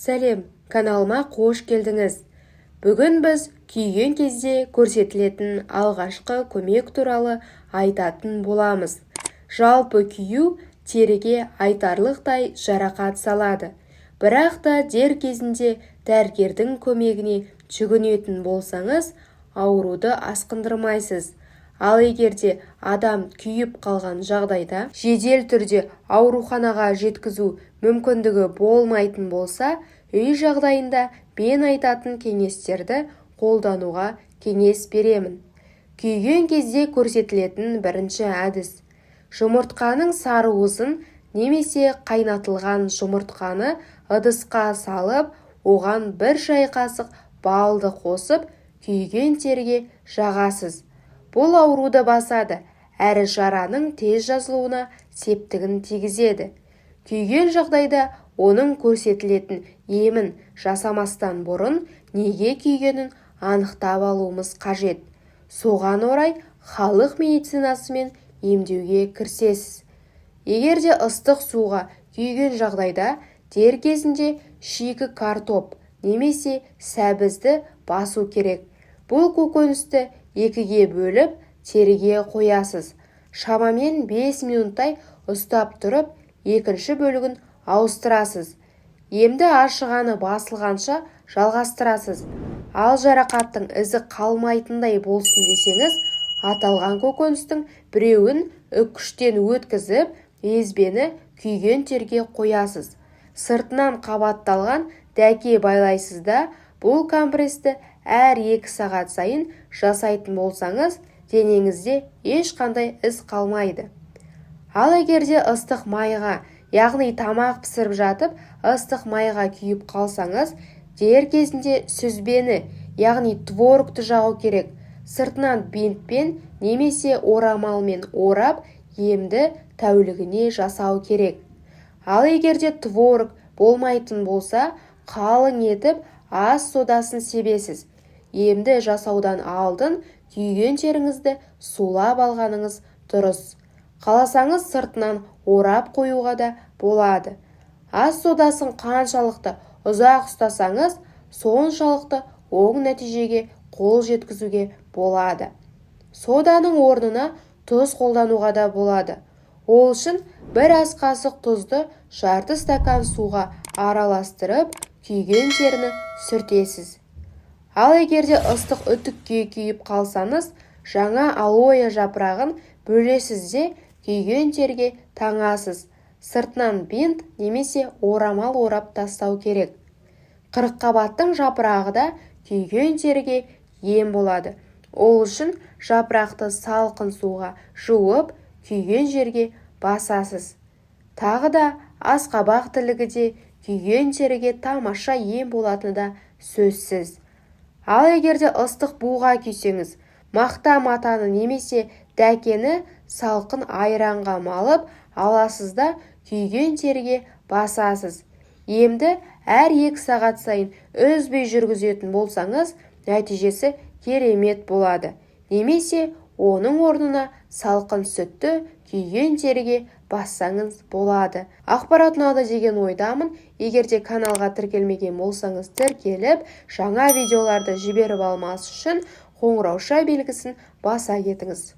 Сәлем, каналыма қош келдіңіз. Бүгін біз күйген кезде көрсетілетін алғашқы көмек туралы айтатын боламыз. Жалпы күйу теріге айтарлықтай жарақат салады. Бірақ та дер кезінде дәрігердің көмегіне жүгінетін болсаңыз, ауруды асқындырмайсыз. Ал егерде адам күйіп қалған жағдайда жедел түрде ауруханаға жеткізу мүмкіндігі болмайтын болса, үй жағдайында мен айтатын кеңестерді қолдануға кеңес беремін. Күйген кезде көрсетілетін бірінші әдіс. Жұмыртқаның сарыуызын немесе қайнатылған жұмыртқаны ыдысқа салып, оған бір шай қасық балды қосып, күйген терге жағасыз. Бұл ауруды басады, әрі жараның тез жазылуына септігін тигізеді. Күйген жағдайда оның көрсетілетін емін жасамастан бұрын неге күйгенін анықтап алуымыз қажет. Соған орай халық медицинасымен емдеуге кірісесіз. Егерде ыстық суға күйген жағдайда дер кезінде шикі картоп немесе сәбізді басу керек. Бұл көкөністі екіге бөліп теріге қоясыз. Шамамен 5 минуттай ұстап тұрып, екінші бөлігін ауыстырасыз. Емді ашығаны басылғанша жалғастырасыз. Ал жарақаттың ізі қалмайтындай болсын десеңіз, аталған көкөністің біреуін үккіштен өткізіп, езбені күйген терге қоясыз. Сыртынан қабатталған дәке байлайсыз да, бұл компрессті әр 2 сағат сайын жасайтын болсаңыз, денеңізде ешқандай із қалмайды. Ал егерде ыстық майға, яғни тамақ пісіріп жатып, ыстық майға күйіп қалсаңыз, дер кезінде сүзбені, яғни творогты жағу керек. Сыртынан бинтпен немесе орамалмен орап, емді тәулігіне жасау керек. Ал егерде творог болмайтын болса, қалың етіп ас содасын себесіз. Емді жасаудан алдын күйген теріңізді сулап алғаныңыз дұрыс. Қаласаңыз сыртынан орап қоюға да болады. Ас содасын қаншалықты ұзақ ұстасаңыз, соншалықты оң нәтижеге қол жеткізуге болады. Соданың орнына тұз қолдануға да болады. Ол үшін бір ас қасық тұзды жарты стакан суға араластырып, күйген теріні сүртесіз. Ал егерде ыстық үтікке күйіп қалсаңыз, жаңа алоэ жапырағын бөлесіз де күйген терге таңасыз. Сыртынан бинт немесе орамал орап тастау керек. Қырыққабаттың жапырағы да күйген терге ем болады. Ол үшін жапырақты салқын суға жуып, күйген жерге басасыз. Тағы да асқабақ тілігі де күйген терге тамаша ем болатыны да сөзсіз. Ал егерде ыстық буға күйсеңіз, мақта матаны немесе дәкені салқын айранға малып аласыз да күйген терге басасыз. Емді әр 2 сағат сайын үзбей жүргізетін болсаңыз, нәтижесі керемет болады. Немесе оның орнына салқын сүтті күйген терге бассаңыз болады. Ақпарат ұнады деген ойдамын. Егерде каналға тіркелмеген болсаңыз, тіркеліп, жаңа видеоларды жіберіп алмас үшін қоңырауша белгісін баса кетіңіз.